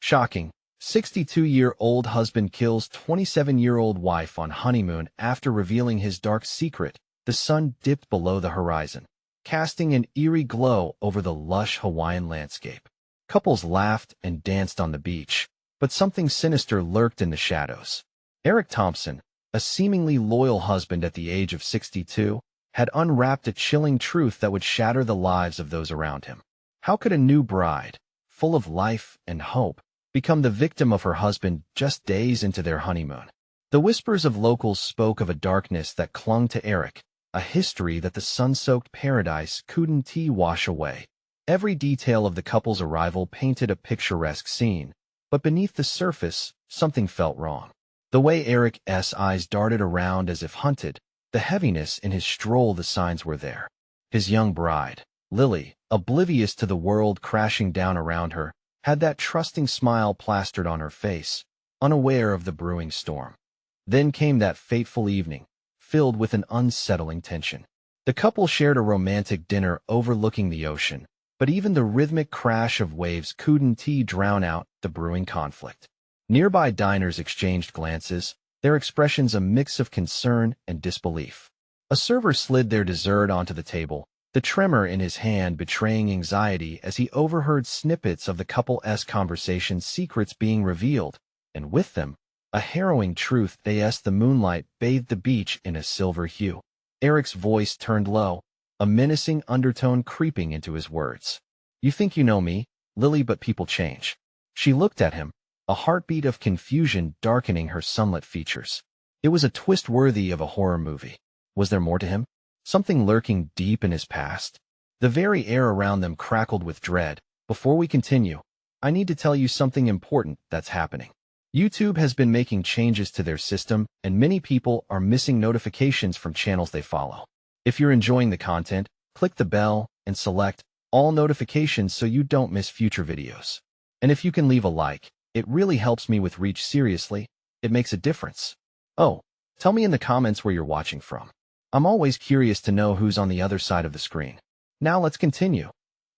Shocking. 62-year-old husband kills 27-year-old wife on honeymoon after revealing his dark secret. The sun dipped below the horizon, casting an eerie glow over the lush Hawaiian landscape. Couples laughed and danced on the beach, but something sinister lurked in the shadows. Eric Thompson, a seemingly loyal husband at the age of 62, had unwrapped a chilling truth that would shatter the lives of those around him. How could a new bride, full of life and hope, become the victim of her husband just days into their honeymoon? The whispers of locals spoke of a darkness that clung to Eric, a history that the sun-soaked paradise couldn't wash away. Every detail of the couple's arrival painted a picturesque scene, but beneath the surface, something felt wrong. The way Eric's eyes darted around as if hunted, the heaviness in his stroll, the signs were there. His young bride, Lily, oblivious to the world crashing down around her, had that trusting smile plastered on her face, unaware of the brewing storm. Then came that fateful evening, filled with an unsettling tension. The couple shared a romantic dinner overlooking the ocean, but even the rhythmic crash of waves couldn't drown out the brewing conflict. Nearby diners exchanged glances, their expressions a mix of concern and disbelief. A server slid their dessert onto the table, the tremor in his hand betraying anxiety as he overheard snippets of the couple's conversation, secrets being revealed, and with them, a harrowing truth. The moonlight bathed the beach in a silver hue. Eric's voice turned low, a menacing undertone creeping into his words. "You think you know me, Lily, but people change." She looked at him, a heartbeat of confusion darkening her sunlit features. It was a twist worthy of a horror movie. Was there more to him? Something lurking deep in his past? The very air around them crackled with dread. "Before we continue, I need to tell you something important that's happening. YouTube has been making changes to their system, and many people are missing notifications from channels they follow. If you're enjoying the content, click the bell and select all notifications so you don't miss future videos. And if you can leave a like, it really helps me with reach. Seriously, it makes a difference. Oh, tell me in the comments where you're watching from. I'm always curious to know who's on the other side of the screen. Now let's continue."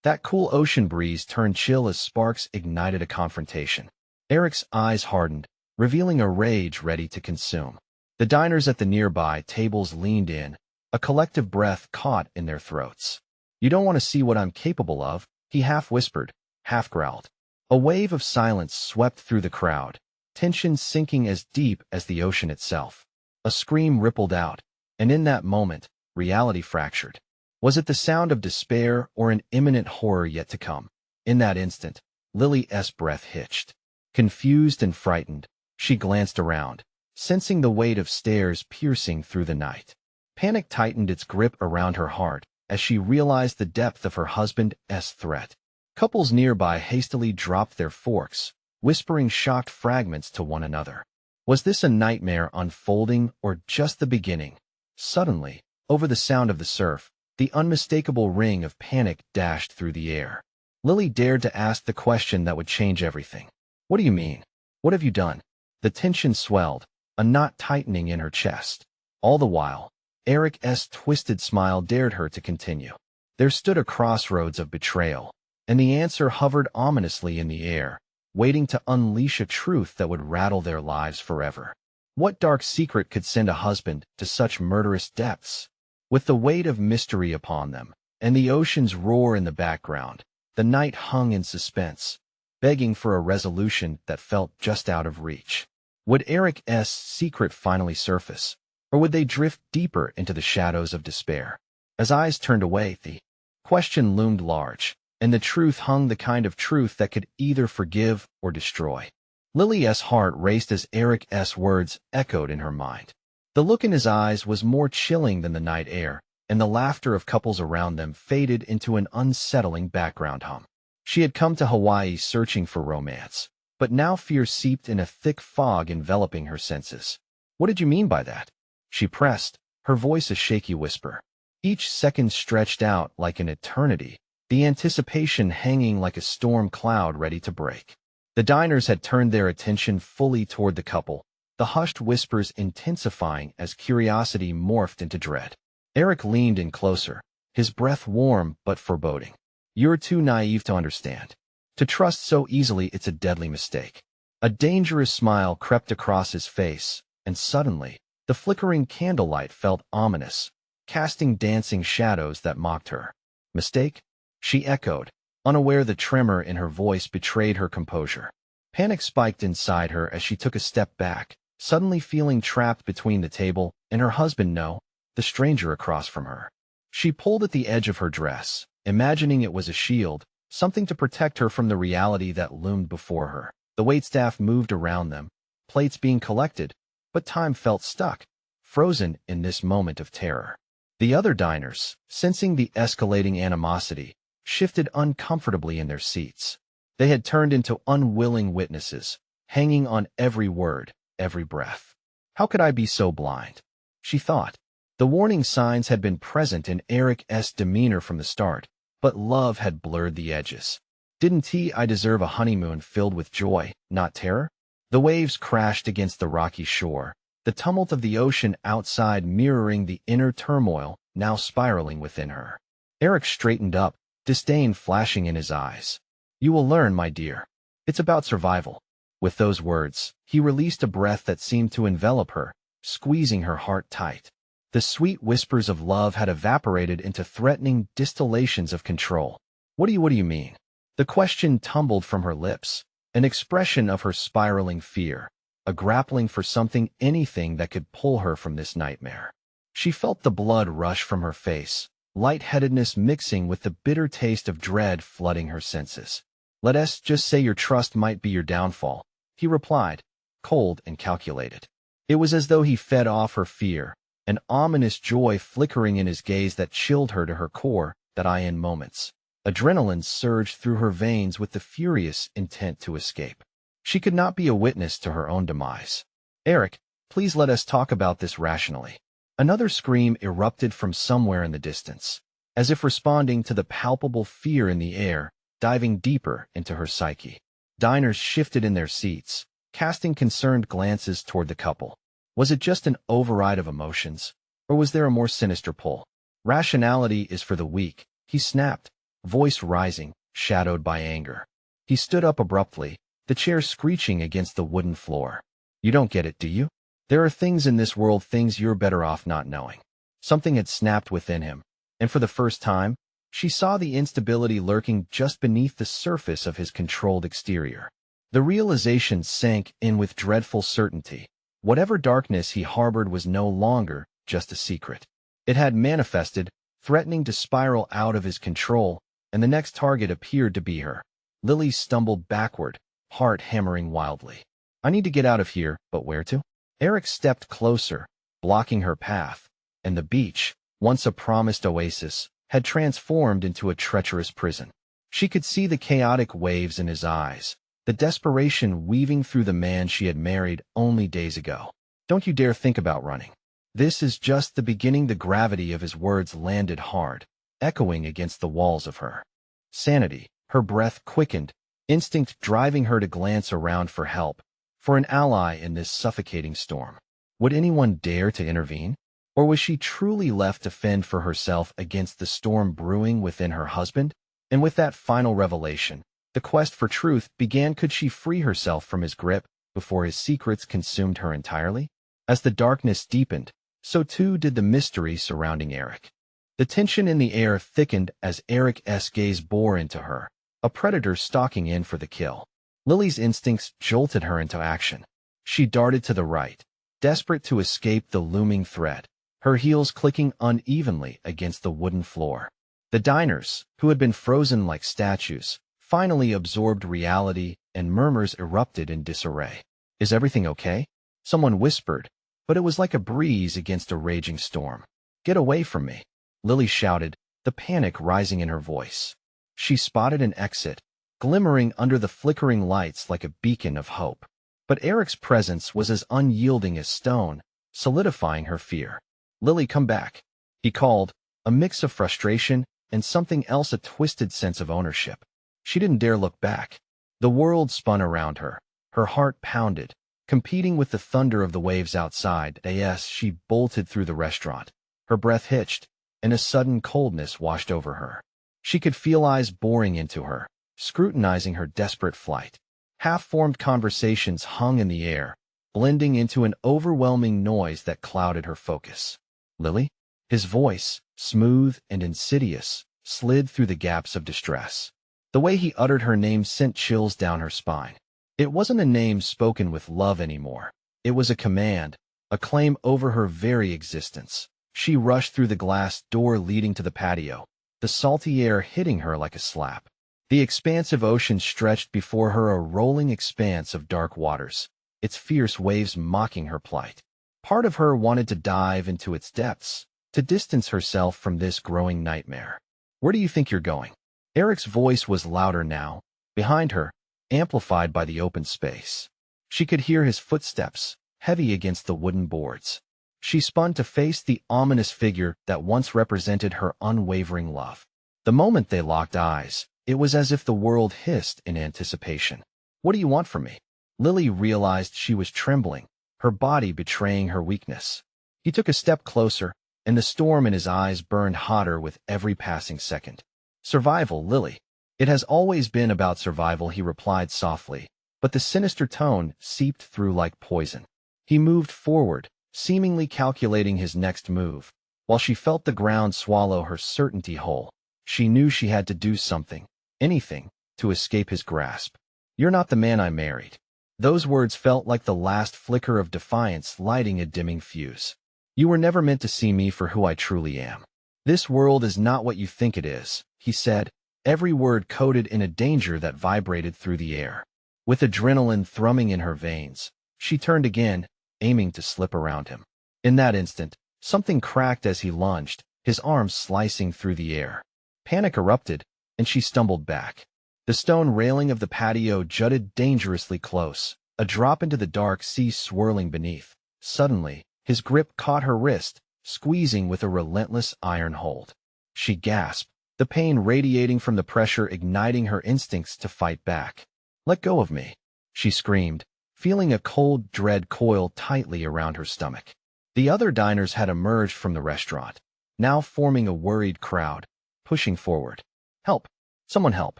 That cool ocean breeze turned chill as sparks ignited a confrontation. Eric's eyes hardened, revealing a rage ready to consume. The diners at the nearby tables leaned in, a collective breath caught in their throats. "You don't want to see what I'm capable of," he half whispered, half growled. A wave of silence swept through the crowd, tension sinking as deep as the ocean itself. A scream rippled out, and in that moment, reality fractured. Was it the sound of despair or an imminent horror yet to come? In that instant, Lily's breath hitched. Confused and frightened, she glanced around, sensing the weight of stares piercing through the night. Panic tightened its grip around her heart as she realized the depth of her husband's threat. Couples nearby hastily dropped their forks, whispering shocked fragments to one another. Was this a nightmare unfolding or just the beginning? Suddenly, over the sound of the surf, the unmistakable ring of panic dashed through the air. Lily dared to ask the question that would change everything. "What do you mean? What have you done?" The tension swelled, a knot tightening in her chest. All the while, Eric's twisted smile dared her to continue. There stood a crossroads of betrayal, and the answer hovered ominously in the air, waiting to unleash a truth that would rattle their lives forever. What dark secret could send a husband to such murderous depths? With the weight of mystery upon them, and the ocean's roar in the background, the night hung in suspense, begging for a resolution that felt just out of reach. Would Eric's secret finally surface, or would they drift deeper into the shadows of despair? As eyes turned away, the question loomed large, and the truth hung, the kind of truth that could either forgive or destroy. Lily's heart raced as Eric's words echoed in her mind. The look in his eyes was more chilling than the night air, and the laughter of couples around them faded into an unsettling background hum. She had come to Hawaii searching for romance, but now fear seeped in a thick fog enveloping her senses. "What did you mean by that?" she pressed, her voice a shaky whisper. Each second stretched out like an eternity, the anticipation hanging like a storm cloud ready to break. The diners had turned their attention fully toward the couple, the hushed whispers intensifying as curiosity morphed into dread. Eric leaned in closer, his breath warm but foreboding. "You're too naive to understand. To trust so easily, it's a deadly mistake. A dangerous smile crept across his face, and suddenly, the flickering candlelight felt ominous, casting dancing shadows that mocked her. Mistake? She echoed, unaware the tremor in her voice betrayed her composure. Panic spiked inside her as she took a step back, suddenly feeling trapped between the table and her husband, no, the stranger across from her. She pulled at the edge of her dress, imagining it was a shield, something to protect her from the reality that loomed before her. The waitstaff moved around them, plates being collected, but time felt stuck, frozen in this moment of terror. The other diners, sensing the escalating animosity, shifted uncomfortably in their seats. They had turned into unwilling witnesses, hanging on every word, every breath. How could I be so blind? She thought. The warning signs had been present in Eric's demeanor from the start, but love had blurred the edges. Didn't I deserve a honeymoon filled with joy, not terror? The waves crashed against the rocky shore, the tumult of the ocean outside mirroring the inner turmoil now spiraling within her. Eric straightened up, disdain flashing in his eyes. You will learn, my dear. It's about survival. With those words, he released a breath that seemed to envelop her, squeezing her heart tight. The sweet whispers of love had evaporated into threatening distillations of control. What do you mean? The question tumbled from her lips, an expression of her spiraling fear, a grappling for something, anything that could pull her from this nightmare. She felt the blood rush from her face, lightheadedness mixing with the bitter taste of dread flooding her senses. Let's just say your trust might be your downfall, he replied, cold and calculated. It was as though he fed off her fear, an ominous joy flickering in his gaze that chilled her to her core, that in moments. Adrenaline surged through her veins with the furious intent to escape. She could not be a witness to her own demise. Eric, please let us talk about this rationally. Another scream erupted from somewhere in the distance, as if responding to the palpable fear in the air, diving deeper into her psyche. Diners shifted in their seats, casting concerned glances toward the couple. Was it just an override of emotions, or was there a more sinister pull? Rationality is for the weak, he snapped, voice rising, shadowed by anger. He stood up abruptly, the chair screeching against the wooden floor. You don't get it, do you? There are things in this world, things you're better off not knowing. Something had snapped within him, and for the first time, she saw the instability lurking just beneath the surface of his controlled exterior. The realization sank in with dreadful certainty. Whatever darkness he harbored was no longer just a secret. It had manifested, threatening to spiral out of his control, and the next target appeared to be her. Lily stumbled backward, heart hammering wildly. I need to get out of here, but where to? Eric stepped closer, blocking her path, and the beach, once a promised oasis, had transformed into a treacherous prison. She could see the chaotic waves in his eyes, the desperation weaving through the man she had married only days ago. Don't you dare think about running. This is just the beginning. The gravity of his words landed hard, echoing against the walls of her sanity. Her breath quickened, instinct driving her to glance around for help, for an ally in this suffocating storm. Would anyone dare to intervene? Or was she truly left to fend for herself against the storm brewing within her husband? And with that final revelation, the quest for truth began. Could she free herself from his grip before his secrets consumed her entirely? As the darkness deepened, so too did the mystery surrounding Eric. The tension in the air thickened as Eric's gaze bore into her, a predator stalking in for the kill. Lily's instincts jolted her into action. She darted to the right, desperate to escape the looming threat, her heels clicking unevenly against the wooden floor. The diners, who had been frozen like statues, finally absorbed reality, and murmurs erupted in disarray. Is everything okay? Someone whispered, but it was like a breeze against a raging storm. Get away from me, Lily shouted, the panic rising in her voice. She spotted an exit, glimmering under the flickering lights like a beacon of hope. But Eric's presence was as unyielding as stone, solidifying her fear. Lily, come back, he called, a mix of frustration and something else, a twisted sense of ownership. She didn't dare look back. The world spun around her, her heart pounded, competing with the thunder of the waves outside. As she bolted through the restaurant, her breath hitched, and a sudden coldness washed over her. She could feel eyes boring into her, scrutinizing her desperate flight. Half-formed conversations hung in the air, blending into an overwhelming noise that clouded her focus. Lily? His voice, smooth and insidious, slid through the gaps of distress. The way he uttered her name sent chills down her spine. It wasn't a name spoken with love anymore. It was a command, a claim over her very existence. She rushed through the glass door leading to the patio, the salty air hitting her like a slap. The expansive ocean stretched before her, a rolling expanse of dark waters, its fierce waves mocking her plight. Part of her wanted to dive into its depths, to distance herself from this growing nightmare. "Where do you think you're going?" Eric's voice was louder now, behind her, amplified by the open space. She could hear his footsteps, heavy against the wooden boards. She spun to face the ominous figure that once represented her unwavering love. The moment they locked eyes, it was as if the world hissed in anticipation. "What do you want from me?" Lily realized she was trembling, her body betraying her weakness. He took a step closer, and the storm in his eyes burned hotter with every passing second. "Survival, Lily. It has always been about survival," he replied softly, but the sinister tone seeped through like poison. He moved forward, seemingly calculating his next move, while she felt the ground swallow her certainty whole. She knew she had to do something, anything, to escape his grasp. "You're not the man I married." Those words felt like the last flicker of defiance lighting a dimming fuse. "You were never meant to see me for who I truly am. This world is not what you think it is," he said, every word coated in a danger that vibrated through the air. With adrenaline thrumming in her veins, she turned again, aiming to slip around him. In that instant, something cracked as he lunged, his arms slicing through the air. Panic erupted, and she stumbled back. The stone railing of the patio jutted dangerously close, a drop into the dark sea swirling beneath. Suddenly, his grip caught her wrist, squeezing with a relentless iron hold. She gasped, the pain radiating from the pressure igniting her instincts to fight back. "Let go of me," she screamed, feeling a cold dread coil tightly around her stomach. The other diners had emerged from the restaurant, now forming a worried crowd, pushing forward. "Help! Someone help!"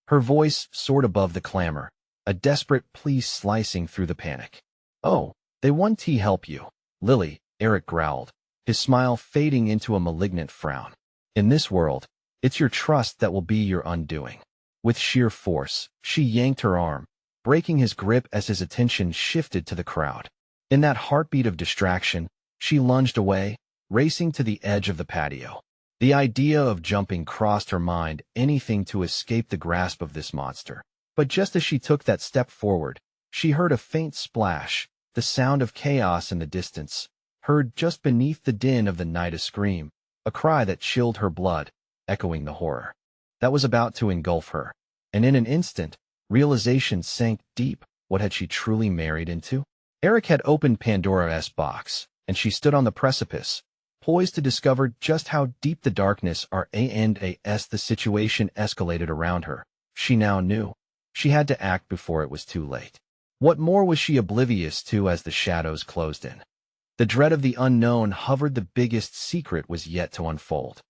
Her voice soared above the clamor, a desperate plea slicing through the panic. "Oh, they want to help you, Lily," Eric growled, his smile fading into a malignant frown. "In this world, it's your trust that will be your undoing." With sheer force, she yanked her arm, breaking his grip as his attention shifted to the crowd. In that heartbeat of distraction, she lunged away, racing to the edge of the patio. The idea of jumping crossed her mind, anything to escape the grasp of this monster. But just as she took that step forward, she heard a faint splash, the sound of chaos in the distance, heard just beneath the din of the night, a scream, a cry that chilled her blood, echoing the horror that was about to engulf her. And in an instant, realization sank deep. What had she truly married into? Eric had opened Pandora's box, and she stood on the precipice, poised to discover just how deep the darkness are. As the situation escalated around her, she now knew. She had to act before it was too late. What more was she oblivious to as the shadows closed in? The dread of the unknown hovered. The biggest secret was yet to unfold.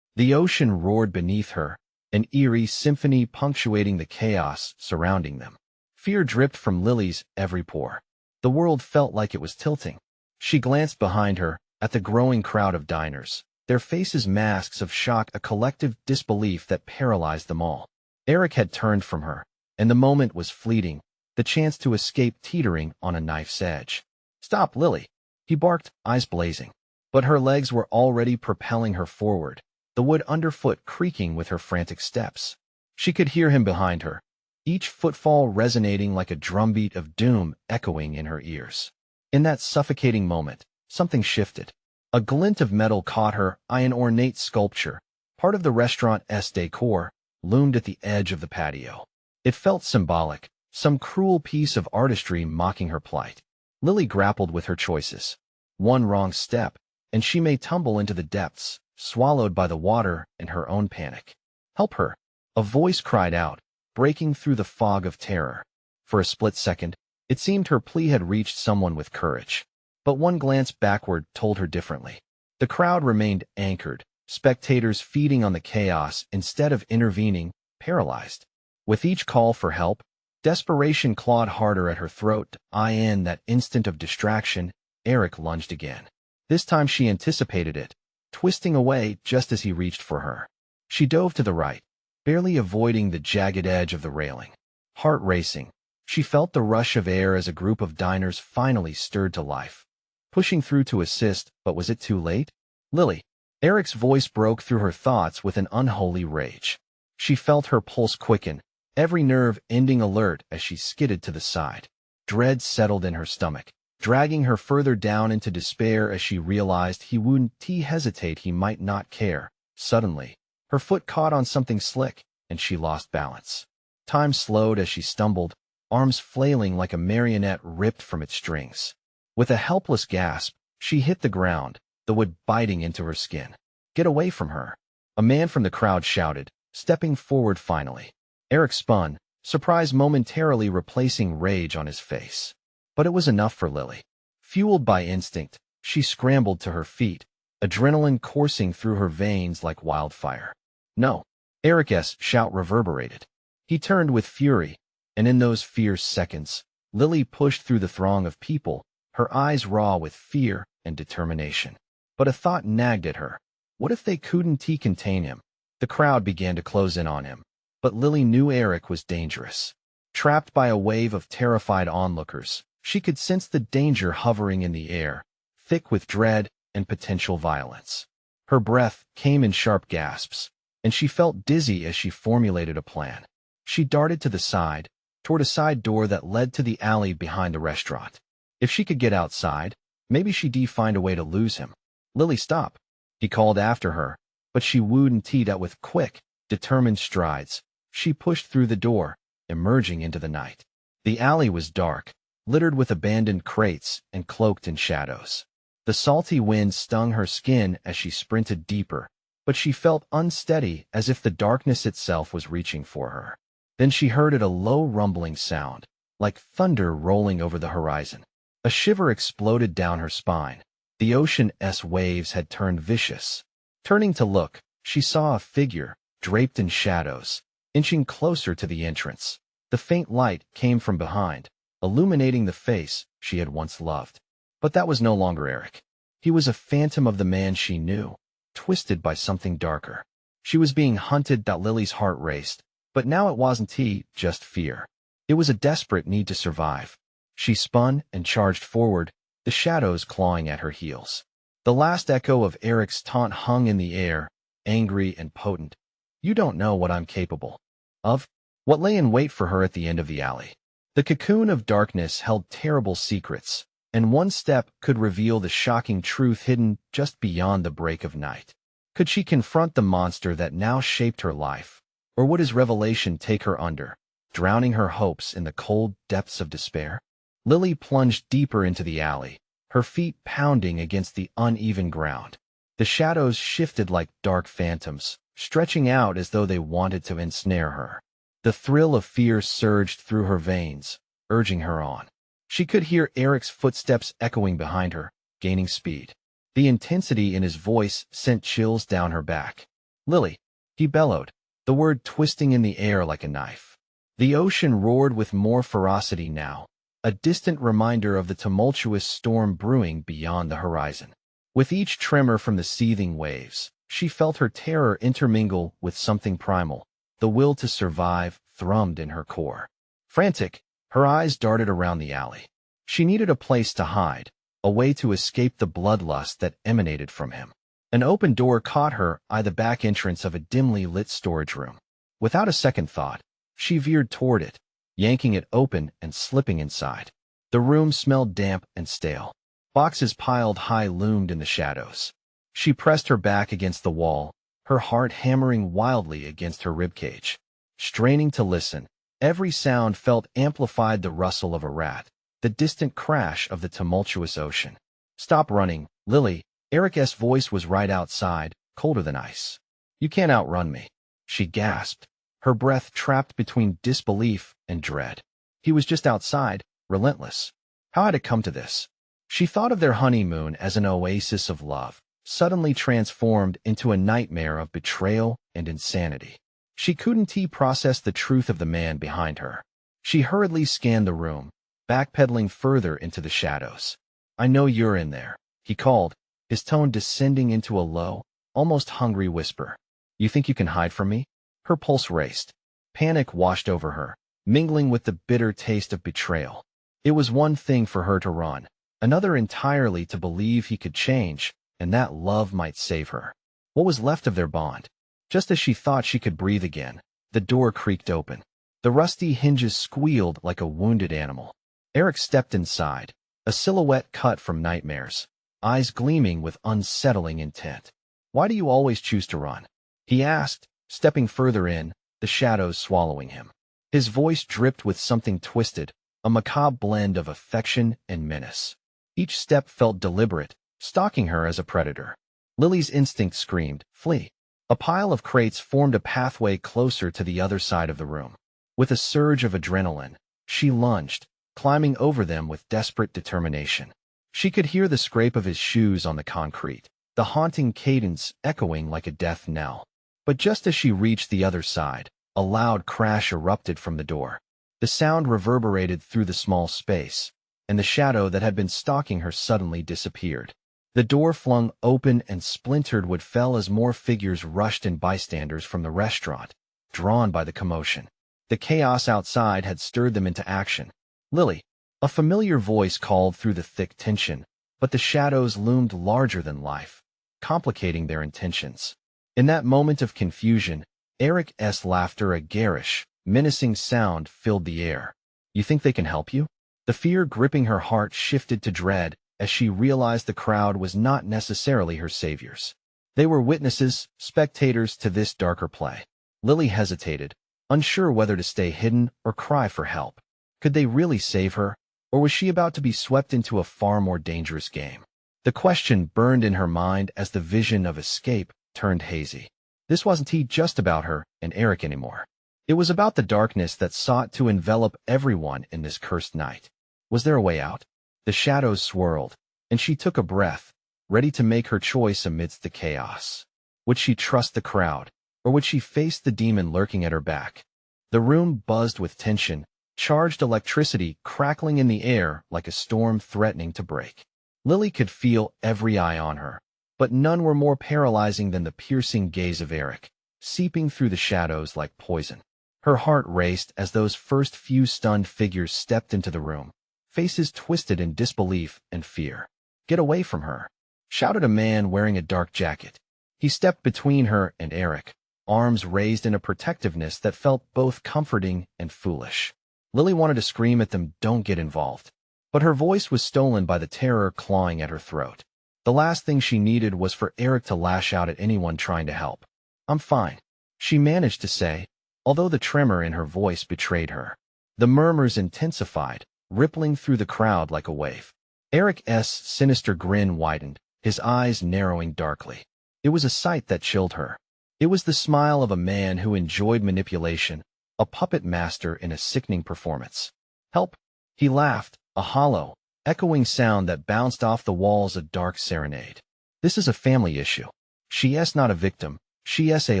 The ocean roared beneath her, an eerie symphony punctuating the chaos surrounding them. Fear dripped from Lily's every pore. The world felt like it was tilting. She glanced behind her, at the growing crowd of diners, their faces masks of shock, a collective disbelief that paralyzed them all. Eric had turned from her, and the moment was fleeting, the chance to escape teetering on a knife's edge. "Stop, Lily!" he barked, eyes blazing. But her legs were already propelling her forward, the wood underfoot creaking with her frantic steps. She could hear him behind her, each footfall resonating like a drumbeat of doom echoing in her ears. In that suffocating moment, something shifted. A glint of metal caught her eye. An ornate sculpture, part of the restaurant's decor, loomed at the edge of the patio. It felt symbolic, some cruel piece of artistry mocking her plight. Lily grappled with her choices. One wrong step, and she may tumble into the depths, swallowed by the water and her own panic. "Help her!" a voice cried out, breaking through the fog of terror. For a split second, it seemed her plea had reached someone with courage. But one glance backward told her differently. The crowd remained anchored, spectators feeding on the chaos instead of intervening, paralyzed. With each call for help, desperation clawed harder at her throat. In that instant of distraction, Eric lunged again. This time she anticipated it, twisting away just as he reached for her. She dove to the right, barely avoiding the jagged edge of the railing. Heart racing, she felt the rush of air as a group of diners finally stirred to life. Pushing through to assist, but was it too late? Lily. Eric's voice broke through her thoughts with an unholy rage. She felt her pulse quicken, every nerve ending alert as she skidded to the side. Dread settled in her stomach, dragging her further down into despair as she realized he wouldn't hesitate. He might not care. Suddenly, her foot caught on something slick, and she lost balance. Time slowed as she stumbled, arms flailing like a marionette ripped from its strings. With a helpless gasp, she hit the ground, the wood biting into her skin. "Get away from her!" A man from the crowd shouted, stepping forward finally. Eric spun, surprise momentarily replacing rage on his face. But it was enough for Lily. Fueled by instinct, she scrambled to her feet, adrenaline coursing through her veins like wildfire. "No!" Eric's shout reverberated. He turned with fury, and in those fierce seconds, Lily pushed through the throng of people, her eyes raw with fear and determination. But a thought nagged at her. What if they couldn't contain him? The crowd began to close in on him, but Lily knew Eric was dangerous. Trapped by a wave of terrified onlookers, she could sense the danger hovering in the air, thick with dread and potential violence. Her breath came in sharp gasps, and she felt dizzy as she formulated a plan. She darted to the side, toward a side door that led to the alley behind the restaurant. If she could get outside, maybe she'd find a way to lose him. "Lily, stop!" He called after her, but she wouldn't out with quick, determined strides. She pushed through the door, emerging into the night. The alley was dark, littered with abandoned crates and cloaked in shadows. The salty wind stung her skin as she sprinted deeper, but she felt unsteady as if the darkness itself was reaching for her. Then she heard a low rumbling sound, like thunder rolling over the horizon. A shiver exploded down her spine. The ocean's waves had turned vicious. Turning to look, she saw a figure, draped in shadows, inching closer to the entrance. The faint light came from behind, illuminating the face she had once loved. But that was no longer Eric. He was a phantom of the man she knew, twisted by something darker. She was being hunted. Lily's heart raced, but now it wasn't just fear. It was a desperate need to survive. She spun and charged forward, the shadows clawing at her heels. The last echo of Eric's taunt hung in the air, angry and potent. "You don't know what I'm capable of." What lay in wait for her at the end of the alley? The cocoon of darkness held terrible secrets, and one step could reveal the shocking truth hidden just beyond the break of night. Could she confront the monster that now shaped her life, or would his revelation take her under, drowning her hopes in the cold depths of despair? Lily plunged deeper into the alley, her feet pounding against the uneven ground. The shadows shifted like dark phantoms, stretching out as though they wanted to ensnare her. The thrill of fear surged through her veins, urging her on. She could hear Eric's footsteps echoing behind her, gaining speed. The intensity in his voice sent chills down her back. "Lily," he bellowed, the word twisting in the air like a knife. The ocean roared with more ferocity now, a distant reminder of the tumultuous storm brewing beyond the horizon. With each tremor from the seething waves, she felt her terror intermingle with something primal. The will to survive thrummed in her core. Frantic, her eyes darted around the alley. She needed a place to hide, a way to escape the bloodlust that emanated from him. An open door caught her eye, the back entrance of a dimly lit storage room. Without a second thought, she veered toward it, yanking it open and slipping inside. The room smelled damp and stale. Boxes piled high loomed in the shadows. She pressed her back against the wall, her heart hammering wildly against her ribcage. Straining to listen, every sound felt amplified: the rustle of a rat, the distant crash of the tumultuous ocean. "Stop running, Lily." Eric's voice was right outside, colder than ice. "You can't outrun me," she gasped, her breath trapped between disbelief and dread. He was just outside, relentless. How had it come to this? She thought of their honeymoon as an oasis of love, suddenly transformed into a nightmare of betrayal and insanity. She couldn't process the truth of the man behind her. She hurriedly scanned the room, backpedaling further into the shadows. "I know you're in there," he called, his tone descending into a low, almost hungry whisper. "You think you can hide from me?" Her pulse raced. Panic washed over her, mingling with the bitter taste of betrayal. It was one thing for her to run, another entirely to believe he could change, and that love might save her. What was left of their bond? Just as she thought she could breathe again, the door creaked open. The rusty hinges squealed like a wounded animal. Eric stepped inside, a silhouette cut from nightmares, eyes gleaming with unsettling intent. "Why do you always choose to run?" he asked, stepping further in, the shadows swallowing him. His voice dripped with something twisted, a macabre blend of affection and menace. Each step felt deliberate, stalking her as a predator. Lily's instinct screamed, "Flee!" A pile of crates formed a pathway closer to the other side of the room. With a surge of adrenaline, she lunged, climbing over them with desperate determination. She could hear the scrape of his shoes on the concrete, the haunting cadence echoing like a death knell. But just as she reached the other side, a loud crash erupted from the door. The sound reverberated through the small space, and the shadow that had been stalking her suddenly disappeared. The door flung open and splintered wood fell as more figures rushed in, bystanders from the restaurant, drawn by the commotion. The chaos outside had stirred them into action. "Lily!" A familiar voice called through the thick tension, but the shadows loomed larger than life, complicating their intentions. In that moment of confusion, Eric's laughter, a garish, menacing sound, filled the air. "You think they can help you?" The fear gripping her heart shifted to dread as she realized the crowd was not necessarily her saviors. They were witnesses, spectators to this darker play. Lily hesitated, unsure whether to stay hidden or cry for help. Could they really save her, or was she about to be swept into a far more dangerous game? The question burned in her mind as the vision of escape turned hazy. This wasn't just about her and Eric anymore. It was about the darkness that sought to envelop everyone in this cursed night. Was there a way out? The shadows swirled, and she took a breath, ready to make her choice amidst the chaos. Would she trust the crowd, or would she face the demon lurking at her back? The room buzzed with tension, charged electricity crackling in the air like a storm threatening to break. Lily could feel every eye on her, but none were more paralyzing than the piercing gaze of Eric, seeping through the shadows like poison. Her heart raced as those first few stunned figures stepped into the room, faces twisted in disbelief and fear. "Get away from her!" shouted a man wearing a dark jacket. He stepped between her and Eric, arms raised in a protectiveness that felt both comforting and foolish. Lily wanted to scream at them, "Don't get involved," but her voice was stolen by the terror clawing at her throat. The last thing she needed was for Eric to lash out at anyone trying to help. "I'm fine," she managed to say, although the tremor in her voice betrayed her. The murmurs intensified, rippling through the crowd like a wave. Eric's sinister grin widened, his eyes narrowing darkly. It was a sight that chilled her. It was the smile of a man who enjoyed manipulation, a puppet master in a sickening performance. "Help!" He laughed, a hollow, echoing sound that bounced off the walls, a dark serenade. "This is a family issue. She's not a victim, she's a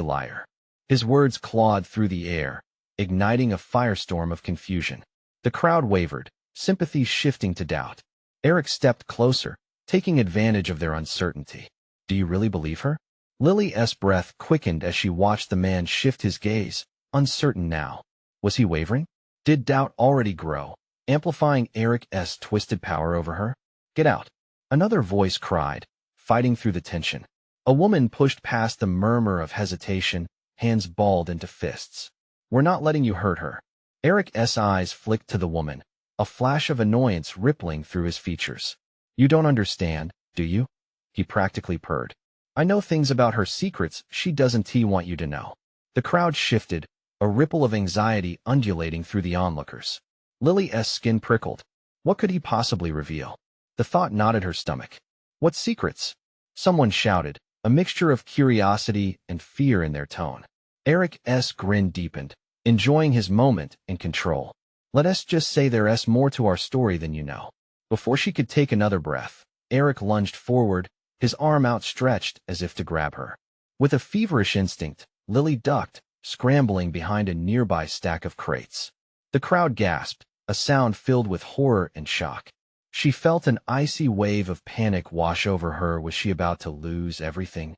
liar." His words clawed through the air, igniting a firestorm of confusion. The crowd wavered, sympathy shifting to doubt. Eric stepped closer, taking advantage of their uncertainty. "Do you really believe her?" Lily's breath quickened as she watched the man shift his gaze, uncertain now. Was he wavering? Did doubt already grow, amplifying Eric's twisted power over her? "Get out!" Another voice cried, fighting through the tension. A woman pushed past the murmur of hesitation, hands balled into fists. "We're not letting you hurt her." Eric's eyes flicked to the woman, a flash of annoyance rippling through his features. "You don't understand, do you?" he practically purred. "I know things about her secrets she doesn't want you to know." The crowd shifted, a ripple of anxiety undulating through the onlookers. Lily's skin prickled. What could he possibly reveal? The thought knotted her stomach. "What secrets?" Someone shouted, a mixture of curiosity and fear in their tone. Eric's grin deepened, enjoying his moment in control. "Let us just say there's more to our story than you know." Before she could take another breath, Eric lunged forward, his arm outstretched as if to grab her. With a feverish instinct, Lily ducked, scrambling behind a nearby stack of crates. The crowd gasped, a sound filled with horror and shock. She felt an icy wave of panic wash over her. Was she about to lose everything?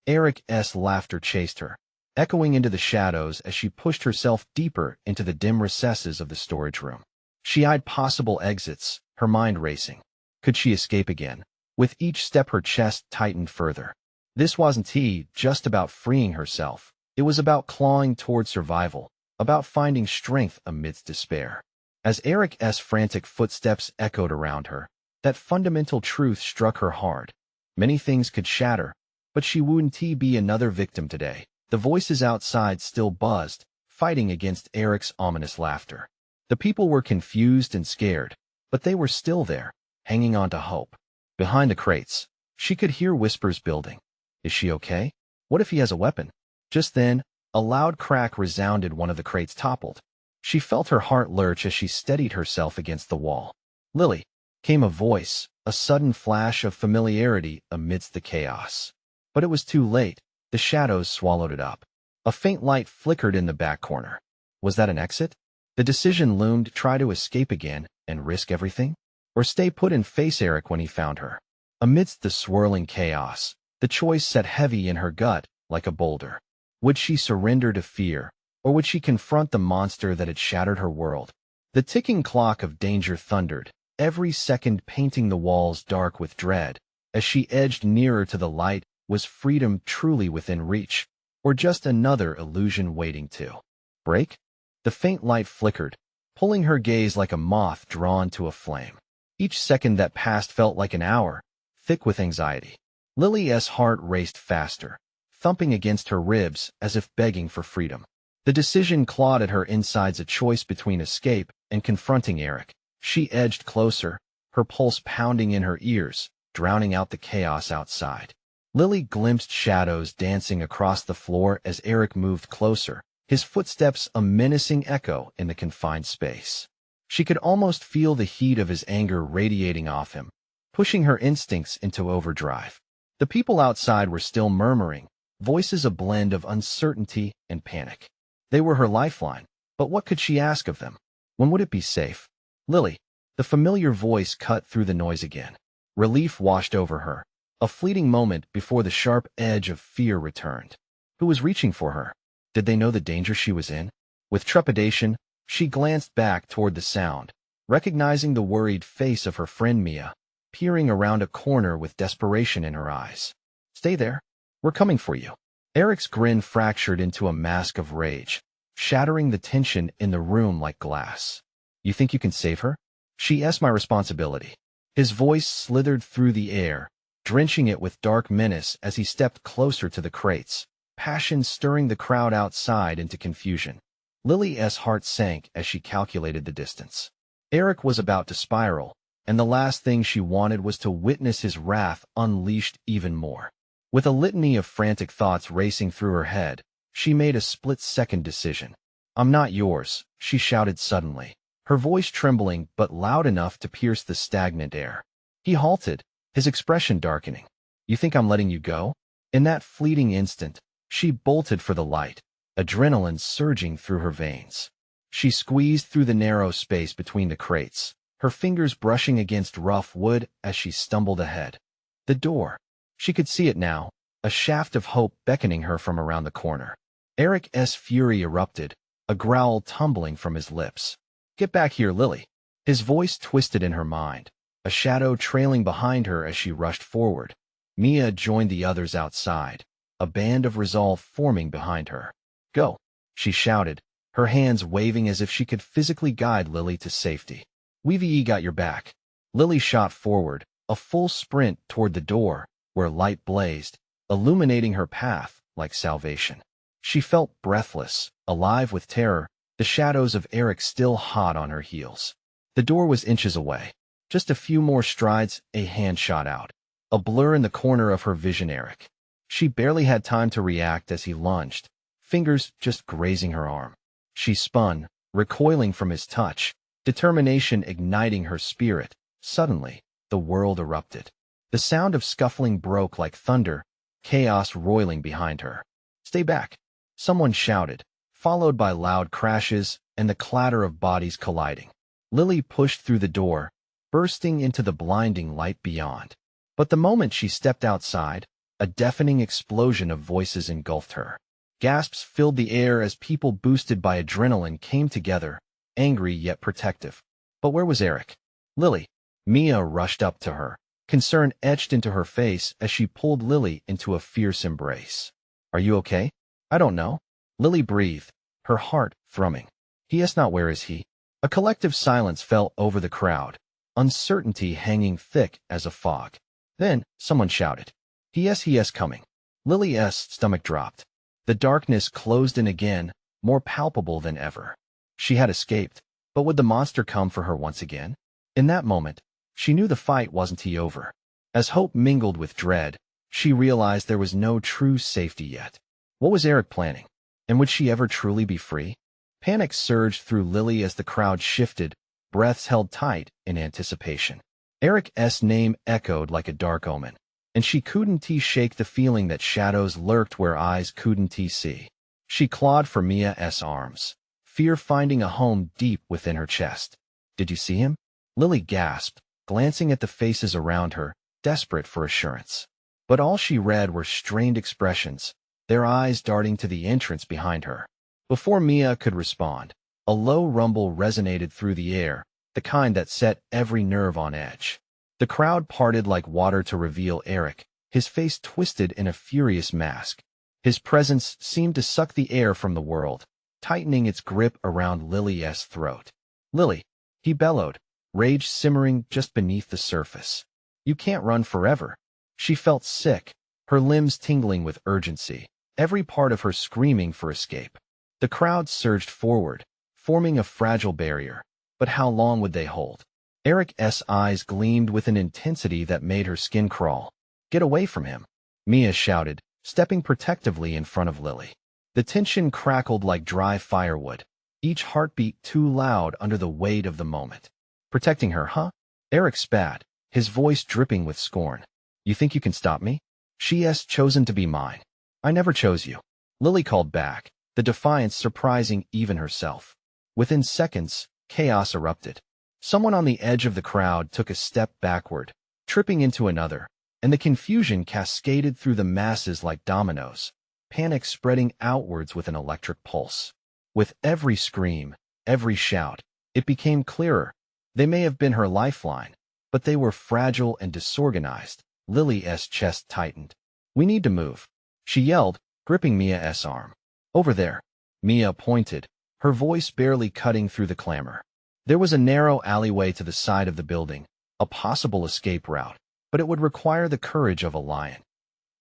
Eric's laughter chased her, echoing into the shadows as she pushed herself deeper into the dim recesses of the storage room. She eyed possible exits, her mind racing. Could she escape again? With each step her chest tightened further. This wasn't just about freeing herself. It was about clawing toward survival, about finding strength amidst despair. As Eric's frantic footsteps echoed around her, that fundamental truth struck her hard. Many things could shatter, but she wouldn't be another victim today. The voices outside still buzzed, fighting against Eric's ominous laughter. The people were confused and scared, but they were still there, hanging on to hope. Behind the crates, she could hear whispers building. Is she okay? What if he has a weapon? Just then, a loud crack resounded. One of the crates toppled. She felt her heart lurch as she steadied herself against the wall. "Lily," came a voice, a sudden flash of familiarity amidst the chaos. But it was too late. The shadows swallowed it up. A faint light flickered in the back corner. Was that an exit? The decision loomed: try to escape again and risk everything? Or stay put and face Eric when he found her? Amidst the swirling chaos, the choice sat heavy in her gut like a boulder. Would she surrender to fear, or would she confront the monster that had shattered her world? The ticking clock of danger thundered, every second painting the walls dark with dread. As she edged nearer to the light, was freedom truly within reach, or just another illusion waiting to break? The faint light flickered, pulling her gaze like a moth drawn to a flame. Each second that passed felt like an hour, thick with anxiety. Lily's heart raced faster, thumping against her ribs as if begging for freedom. The decision clawed at her insides, a choice between escape and confronting Eric. She edged closer, her pulse pounding in her ears, drowning out the chaos outside. Lily glimpsed shadows dancing across the floor as Eric moved closer, his footsteps a menacing echo in the confined space. She could almost feel the heat of his anger radiating off him, pushing her instincts into overdrive. The people outside were still murmuring, voices a blend of uncertainty and panic. They were her lifeline, but what could she ask of them? When would it be safe? "Lily," the familiar voice cut through the noise again. Relief washed over her, a fleeting moment before the sharp edge of fear returned. Who was reaching for her? Did they know the danger she was in? With trepidation, she glanced back toward the sound, recognizing the worried face of her friend Mia, peering around a corner with desperation in her eyes. "Stay there. We're coming for you." Eric's grin fractured into a mask of rage, shattering the tension in the room like glass. "You think you can save her?" "She's my responsibility." His voice slithered through the air, drenching it with dark menace as he stepped closer to the crates, passion stirring the crowd outside into confusion. Lily's heart sank as she calculated the distance. Eric was about to spiral, and the last thing she wanted was to witness his wrath unleashed even more. With a litany of frantic thoughts racing through her head, she made a split-second decision. "I'm not yours," she shouted suddenly, her voice trembling but loud enough to pierce the stagnant air. He halted, his expression darkening. "You think I'm letting you go?" In that fleeting instant, she bolted for the light, adrenaline surging through her veins. She squeezed through the narrow space between the crates, her fingers brushing against rough wood as she stumbled ahead. The door. She could see it now, a shaft of hope beckoning her from around the corner. Eric's fury erupted, a growl tumbling from his lips. "Get back here, Lily." His voice twisted in her mind, a shadow trailing behind her as she rushed forward. Mia joined the others outside, a band of resolve forming behind her. "Go," she shouted, her hands waving as if she could physically guide Lily to safety. "We've got your back." Lily shot forward, a full sprint toward the door, where light blazed, illuminating her path like salvation. She felt breathless, alive with terror, the shadows of Eric still hot on her heels. The door was inches away. Just a few more strides, a hand shot out, a blur in the corner of her vision. Eric. She barely had time to react as he lunged, fingers just grazing her arm. She spun, recoiling from his touch, determination igniting her spirit. Suddenly, the world erupted. The sound of scuffling broke like thunder, chaos roiling behind her. "Stay back." Someone shouted, followed by loud crashes and the clatter of bodies colliding. Lily pushed through the door, bursting into the blinding light beyond. But the moment she stepped outside, a deafening explosion of voices engulfed her. Gasps filled the air as people boosted by adrenaline came together, angry yet protective. But where was Eric? Lily. Mia rushed up to her, concern etched into her face as she pulled Lily into a fierce embrace. Are you okay? I don't know. Lily breathed, her heart thrumming. He.S. Not where is he? A collective silence fell over the crowd, uncertainty hanging thick as a fog. Then, someone shouted, He.S. coming. Lily's stomach dropped. The darkness closed in again, more palpable than ever. She had escaped, but would the monster come for her once again? In that moment, she knew the fight wasn't over. As hope mingled with dread, she realized there was no true safety yet. What was Eric planning? And would she ever truly be free? Panic surged through Lily as the crowd shifted, breaths held tight in anticipation. Eric's name echoed like a dark omen, and she couldn't shake the feeling that shadows lurked where eyes couldn't see. She clawed for Mia's arms, fear finding a home deep within her chest. Did you see him? Lily gasped, glancing at the faces around her, desperate for assurance. But all she read were strained expressions, their eyes darting to the entrance behind her. Before Mia could respond, a low rumble resonated through the air, the kind that set every nerve on edge. The crowd parted like water to reveal Eric, his face twisted in a furious mask. His presence seemed to suck the air from the world, tightening its grip around Lily's throat. Lily, he bellowed, rage simmering just beneath the surface. You can't run forever. She felt sick, her limbs tingling with urgency, every part of her screaming for escape. The crowd surged forward, forming a fragile barrier. But how long would they hold? Eric's eyes gleamed with an intensity that made her skin crawl. Get away from him, Mia shouted, stepping protectively in front of Lily. The tension crackled like dry firewood, each heartbeat too loud under the weight of the moment. Protecting her, huh? Eric spat, his voice dripping with scorn. You think you can stop me? She's chosen to be mine. I never chose you. Lily called back, the defiance surprising even herself. Within seconds, chaos erupted. Someone on the edge of the crowd took a step backward, tripping into another, and the confusion cascaded through the masses like dominoes, panic spreading outwards with an electric pulse. With every scream, every shout, it became clearer. They may have been her lifeline, but they were fragile and disorganized. Lily's chest tightened. We need to move, she yelled, gripping Mia's arm. Over there. Mia pointed, her voice barely cutting through the clamor. There was a narrow alleyway to the side of the building, a possible escape route, but it would require the courage of a lion.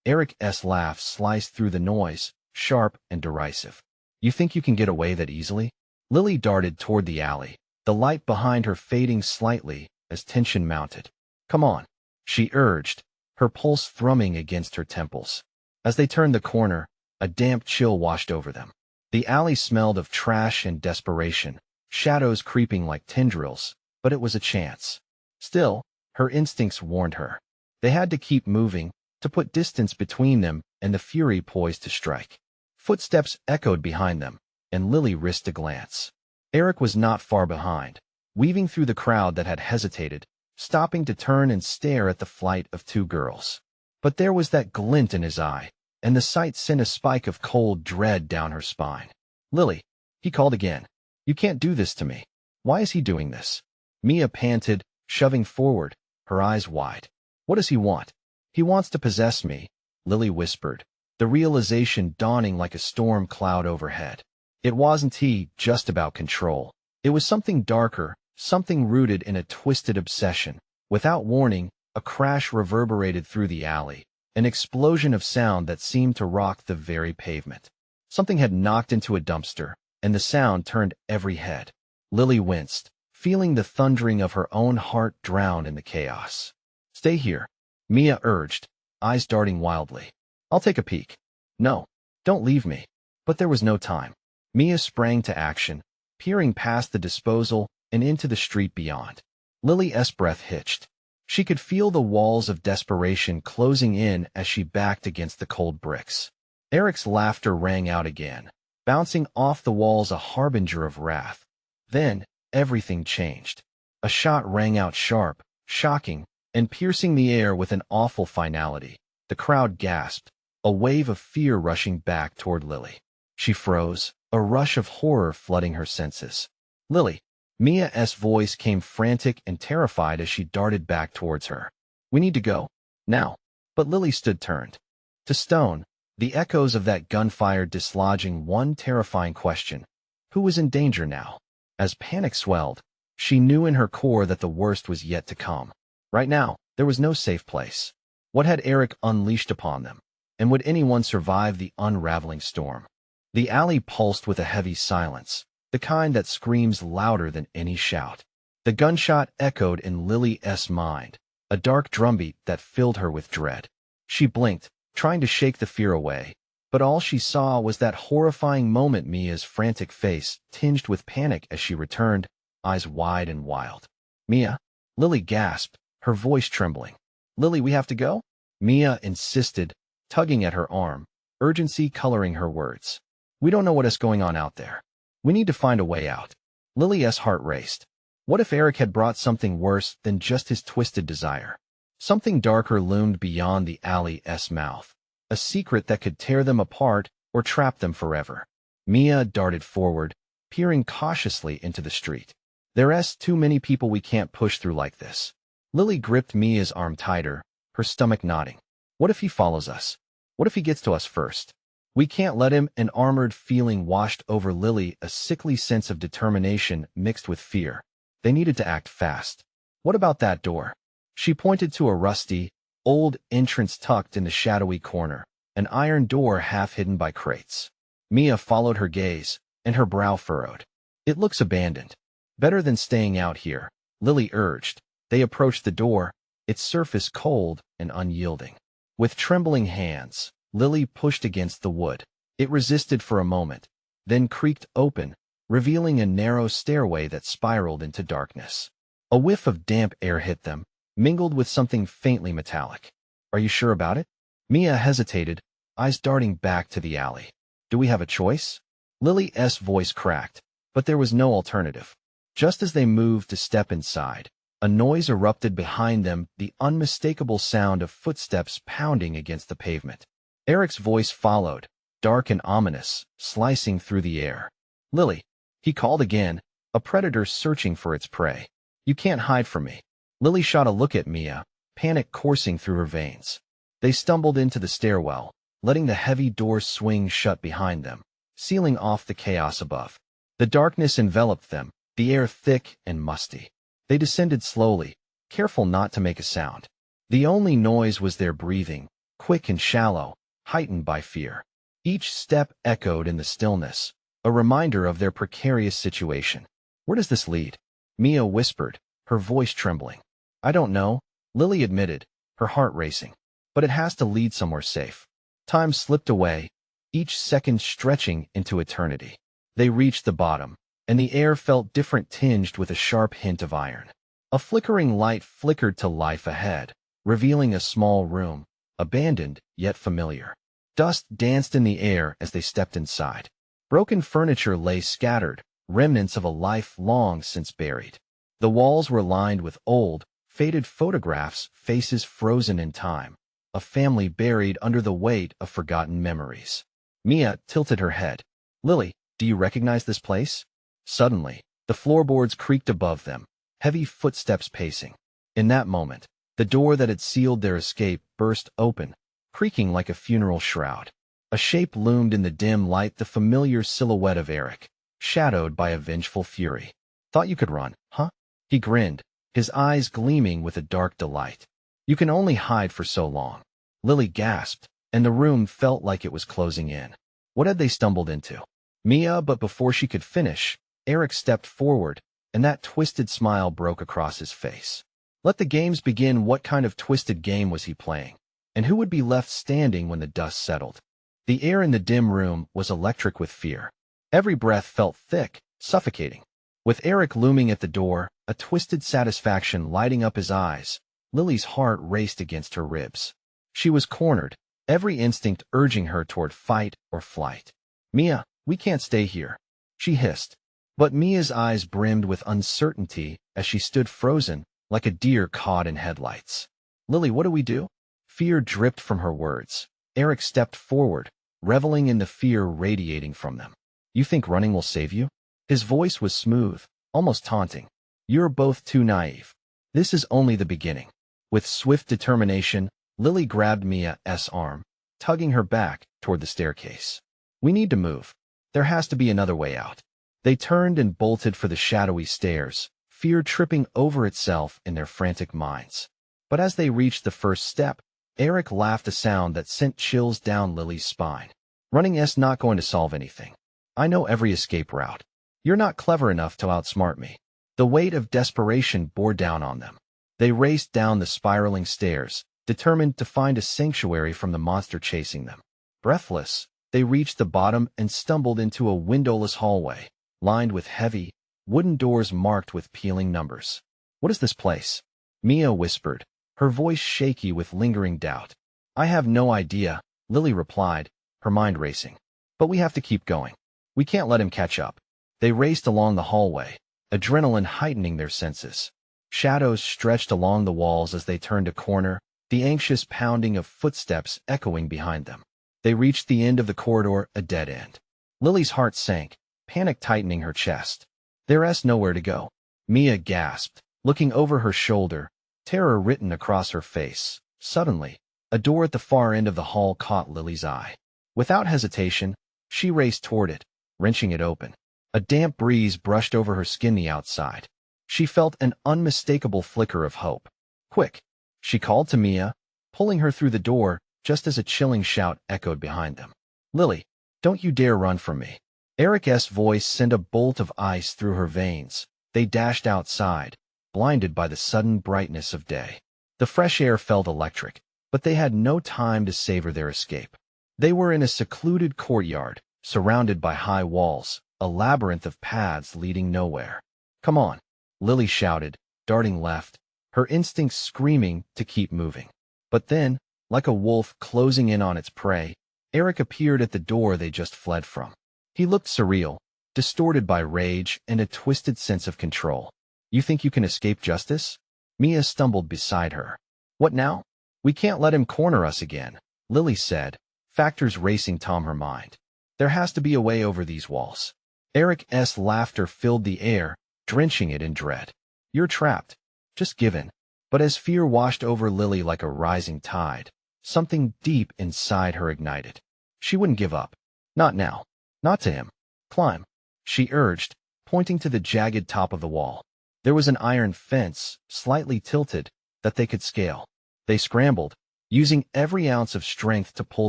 Eric's laugh sliced through the noise, sharp and derisive. You think you can get away that easily? Lily darted toward the alley, the light behind her fading slightly as tension mounted. Come on, she urged, her pulse thrumming against her temples. As they turned the corner, a damp chill washed over them. The alley smelled of trash and desperation, shadows creeping like tendrils, but it was a chance. Still, her instincts warned her. They had to keep moving, to put distance between them and the fury poised to strike. Footsteps echoed behind them, and Lily risked a glance. Eric was not far behind, weaving through the crowd that had hesitated, stopping to turn and stare at the flight of two girls. But there was that glint in his eye, and the sight sent a spike of cold dread down her spine. Lily, he called again. You can't do this to me. Why is he doing this? Mia panted, shoving forward, her eyes wide. What does he want? He wants to possess me, Lily whispered, the realization dawning like a storm cloud overhead. It wasn't just about control. It was something darker, something rooted in a twisted obsession. Without warning, a crash reverberated through the alley, an explosion of sound that seemed to rock the very pavement. Something had knocked into a dumpster, and the sound turned every head. Lily winced, feeling the thundering of her own heart drown in the chaos. Stay here, Mia urged, eyes darting wildly. I'll take a peek. No, don't leave me. But there was no time. Mia sprang to action, peering past the disposal and into the street beyond. Lily's breath hitched. She could feel the walls of desperation closing in as she backed against the cold bricks. Eric's laughter rang out again, bouncing off the walls, a harbinger of wrath. Then, everything changed. A shot rang out sharp, shocking, and piercing the air with an awful finality. The crowd gasped, a wave of fear rushing back toward Lily. She froze, a rush of horror flooding her senses. Lily. Mia's voice came frantic and terrified as she darted back towards her. We need to go. Now. But Lily stood turned to stone, the echoes of that gunfire dislodging one terrifying question. Who was in danger now? As panic swelled, she knew in her core that the worst was yet to come. Right now, there was no safe place. What had Eric unleashed upon them? And would anyone survive the unraveling storm? The alley pulsed with a heavy silence, the kind that screams louder than any shout. The gunshot echoed in Lily's mind, a dark drumbeat that filled her with dread. She blinked, trying to shake the fear away, but all she saw was that horrifying moment, Mia's frantic face, tinged with panic as she returned, eyes wide and wild. Mia? Lily gasped, her voice trembling. Lily, we have to go? Mia insisted, tugging at her arm, urgency coloring her words. We don't know what is going on out there. We need to find a way out. Lily's heart raced. What if Eric had brought something worse than just his twisted desire? Something darker loomed beyond the alley's mouth, a secret that could tear them apart or trap them forever. Mia darted forward, peering cautiously into the street. There's too many people, we can't push through like this. Lily gripped Mia's arm tighter, her stomach knotting. What if he follows us? What if he gets to us first? We can't let him. An armored feeling washed over Lily, a sickly sense of determination mixed with fear. They needed to act fast. What about that door? She pointed to a rusty, old entrance tucked in the shadowy corner, an iron door half hidden by crates. Mia followed her gaze, and her brow furrowed. It looks abandoned. Better than staying out here, Lily urged. They approached the door, its surface cold and unyielding. With trembling hands, Lily pushed against the wood. It resisted for a moment, then creaked open, revealing a narrow stairway that spiraled into darkness. A whiff of damp air hit them, mingled with something faintly metallic. Are you sure about it? Mia hesitated, eyes darting back to the alley. Do we have a choice? Lily's voice cracked, but there was no alternative. Just as they moved to step inside, a noise erupted behind them, the unmistakable sound of footsteps pounding against the pavement. Eric's voice followed, dark and ominous, slicing through the air. Lily, he called again, a predator searching for its prey. You can't hide from me. Lily shot a look at Mia, panic coursing through her veins. They stumbled into the stairwell, letting the heavy doors swing shut behind them, sealing off the chaos above. The darkness enveloped them, the air thick and musty. They descended slowly, careful not to make a sound. The only noise was their breathing, quick and shallow, heightened by fear. Each step echoed in the stillness, a reminder of their precarious situation. Where does this lead? Mia whispered, her voice trembling. I don't know, Lily admitted, her heart racing. But it has to lead somewhere safe. Time slipped away, each second stretching into eternity. They reached the bottom, and the air felt different, tinged with a sharp hint of iron. A flickering light flickered to life ahead, revealing a small room, abandoned yet familiar. Dust danced in the air as they stepped inside. Broken furniture lay scattered, remnants of a life long since buried. The walls were lined with old, faded photographs, faces frozen in time, a family buried under the weight of forgotten memories. Mia tilted her head. Lily, do you recognize this place? Suddenly, the floorboards creaked above them, heavy footsteps pacing. In that moment, the door that had sealed their escape burst open, creaking like a funeral shroud. A shape loomed in the dim light, the familiar silhouette of Eric, shadowed by a vengeful fury. Thought you could run, huh? He grinned, his eyes gleaming with a dark delight. You can only hide for so long. Lily gasped, and the room felt like it was closing in. What had they stumbled into? Mia, but before she could finish, Eric stepped forward, and that twisted smile broke across his face. Let the games begin. What kind of twisted game was he playing? And who would be left standing when the dust settled? The air in the dim room was electric with fear. Every breath felt thick, suffocating. With Eric looming at the door, a twisted satisfaction lighting up his eyes, Lily's heart raced against her ribs. She was cornered, every instinct urging her toward fight or flight. "Mia, we can't stay here," she hissed. But Mia's eyes brimmed with uncertainty as she stood frozen, like a deer caught in headlights. "Lily, what do we do?" Fear dripped from her words. Eric stepped forward, reveling in the fear radiating from them. "You think running will save you?" His voice was smooth, almost taunting. "You're both too naive. This is only the beginning." With swift determination, Lily grabbed Mia's arm, tugging her back toward the staircase. "We need to move. There has to be another way out." They turned and bolted for the shadowy stairs, fear tripping over itself in their frantic minds. But as they reached the first step, Eric laughed a sound that sent chills down Lily's spine. "Running's not going to solve anything. I know every escape route. You're not clever enough to outsmart me." The weight of desperation bore down on them. They raced down the spiraling stairs, determined to find a sanctuary from the monster chasing them. Breathless, they reached the bottom and stumbled into a windowless hallway, lined with heavy, wooden doors marked with peeling numbers. "What is this place?" Mia whispered, her voice shaky with lingering doubt. "I have no idea," Lily replied, her mind racing. "But we have to keep going. We can't let him catch up." They raced along the hallway, adrenaline heightening their senses. Shadows stretched along the walls as they turned a corner, the anxious pounding of footsteps echoing behind them. They reached the end of the corridor, a dead end. Lily's heart sank, panic tightening her chest. "There's nowhere to go." Mia gasped, looking over her shoulder, terror written across her face. Suddenly, a door at the far end of the hall caught Lily's eye. Without hesitation, she raced toward it, wrenching it open. A damp breeze brushed over her skin the outside. She felt an unmistakable flicker of hope. "Quick!" she called to Mia, pulling her through the door just as a chilling shout echoed behind them. "Lily, don't you dare run from me." Eric's voice sent a bolt of ice through her veins. They dashed outside, blinded by the sudden brightness of day. The fresh air felt electric, but they had no time to savor their escape. They were in a secluded courtyard, surrounded by high walls, a labyrinth of paths leading nowhere. "Come on," Lily shouted, darting left, her instincts screaming to keep moving. But then, like a wolf closing in on its prey, Eric appeared at the door they just fled from. He looked surreal, distorted by rage and a twisted sense of control. "You think you can escape justice?" Mia stumbled beside her. "What now?" "We can't let him corner us again," Lily said, factors racing Tom her mind. "There has to be a way over these walls." Eric's laughter filled the air, drenching it in dread. "You're trapped. Just give in." But as fear washed over Lily like a rising tide, something deep inside her ignited. She wouldn't give up. Not now. Not to him. "Climb," she urged, pointing to the jagged top of the wall. There was an iron fence, slightly tilted, that they could scale. They scrambled, using every ounce of strength to pull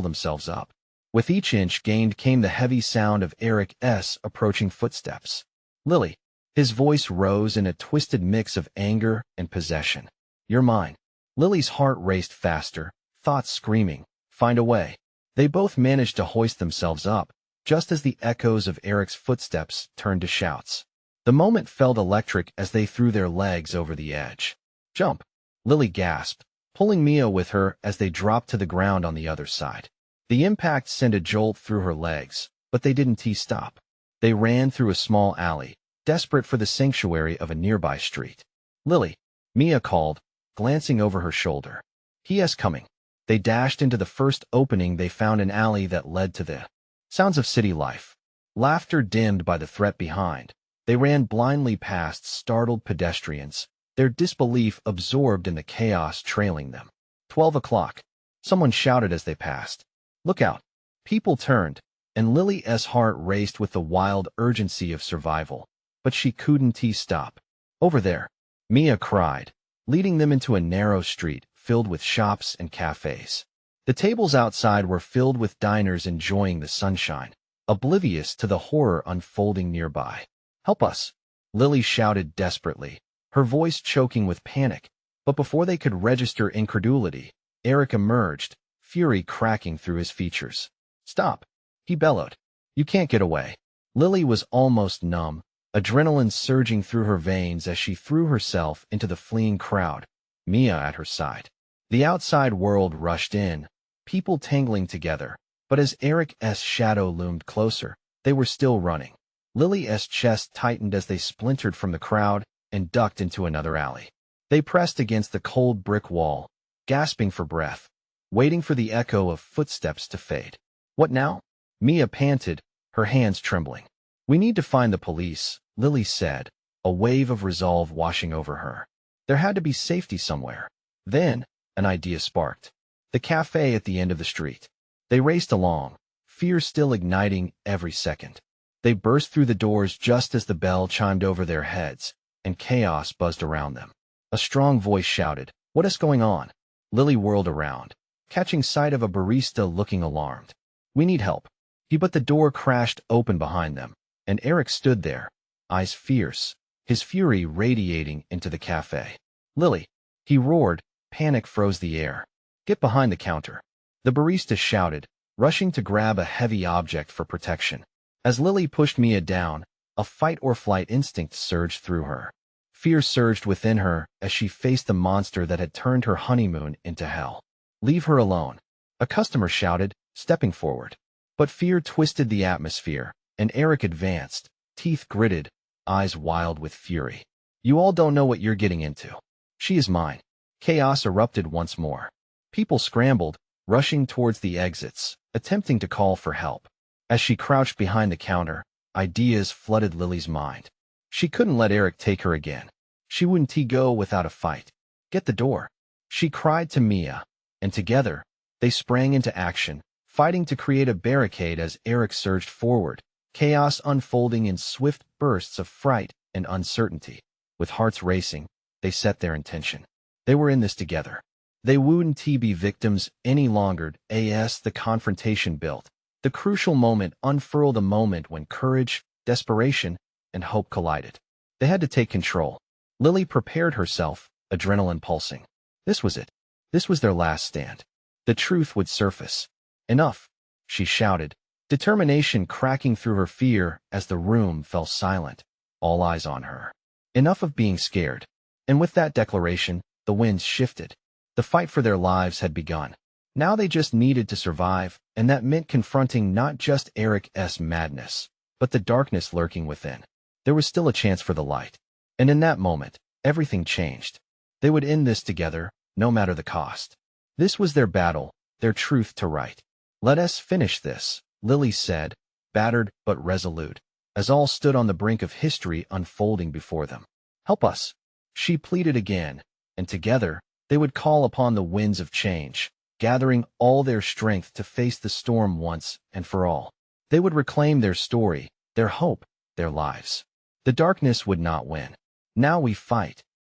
themselves up. With each inch gained came the heavy sound of Eric's approaching footsteps. "Lily." His voice rose in a twisted mix of anger and possession. "You're mine." Lily's heart raced faster, thoughts screaming, "Find a way." They both managed to hoist themselves up, just as the echoes of Eric's footsteps turned to shouts. The moment felt electric as they threw their legs over the edge. "Jump!" Lily gasped, pulling Mia with her as they dropped to the ground on the other side. The impact sent a jolt through her legs, but they didn't stop. They ran through a small alley, desperate for the sanctuary of a nearby street. "Lily," Mia called, glancing over her shoulder. "He's coming." They dashed into the first opening they found, an alley that led to the sounds of city life. Laughter dimmed by the threat behind. They ran blindly past startled pedestrians, their disbelief absorbed in the chaos trailing them. 12 o'clock. Someone shouted as they passed. "Look out." People turned, and Lily's heart raced with the wild urgency of survival. But she couldn't stop. "Over there," Mia cried, leading them into a narrow street filled with shops and cafes. The tables outside were filled with diners enjoying the sunshine, oblivious to the horror unfolding nearby. "Help us," Lily shouted desperately, her voice choking with panic. But before they could register incredulity, Eric emerged, fury cracking through his features. "Stop," he bellowed. "You can't get away." Lily was almost numb, adrenaline surging through her veins as she threw herself into the fleeing crowd, Mia at her side. The outside world rushed in, people tangling together. But as Eric's shadow loomed closer, they were still running. Lily's chest tightened as they splintered from the crowd and ducked into another alley. They pressed against the cold brick wall, gasping for breath, waiting for the echo of footsteps to fade. What now? Mia panted, her hands trembling. We need to find the police, Lily said, a wave of resolve washing over her. There had to be safety somewhere. Then, an idea sparked. The cafe at the end of the street. They raced along, fear still igniting every second. They burst through the doors just as the bell chimed over their heads, and chaos buzzed around them. A strong voice shouted, "What is going on?" Lily whirled around, catching sight of a barista looking alarmed. "We need help." But the door crashed open behind them, and Eric stood there, eyes fierce, his fury radiating into the cafe. "Lily!" he roared, panic froze the air. "Get behind the counter." The barista shouted, rushing to grab a heavy object for protection. As Lily pushed Mia down, a fight-or-flight instinct surged through her. Fear surged within her as she faced the monster that had turned her honeymoon into hell. "Leave her alone," a customer shouted, stepping forward. But fear twisted the atmosphere, and Eric advanced, teeth gritted, eyes wild with fury. "You all don't know what you're getting into. She is mine." Chaos erupted once more. People scrambled, rushing towards the exits, attempting to call for help. As she crouched behind the counter, ideas flooded Lily's mind. She couldn't let Eric take her again. She wouldn't go without a fight. "Get the door," she cried to Mia, and together, they sprang into action, fighting to create a barricade as Eric surged forward, chaos unfolding in swift bursts of fright and uncertainty. With hearts racing, they set their intention. They were in this together. They wouldn't be victims any longer. As the confrontation built, the crucial moment unfurled, a moment when courage, desperation, and hope collided. They had to take control. Lily prepared herself, adrenaline pulsing. This was it. This was their last stand. The truth would surface. "Enough," she shouted, determination cracking through her fear as the room fell silent, all eyes on her. Enough of being scared. And with that declaration, the winds shifted. The fight for their lives had begun. Now they just needed to survive, and that meant confronting not just Eric's madness, but the darkness lurking within. There was still a chance for the light. And in that moment, everything changed. They would end this together, no matter the cost. This was their battle, their truth to write. "Let us finish this," Lily said, battered but resolute, as all stood on the brink of history unfolding before them. "Help us," she pleaded again, and together, they would call upon the winds of change, gathering all their strength to face the storm once and for all. They would reclaim their story, their hope, their lives. The darkness would not win. "Now we fight,"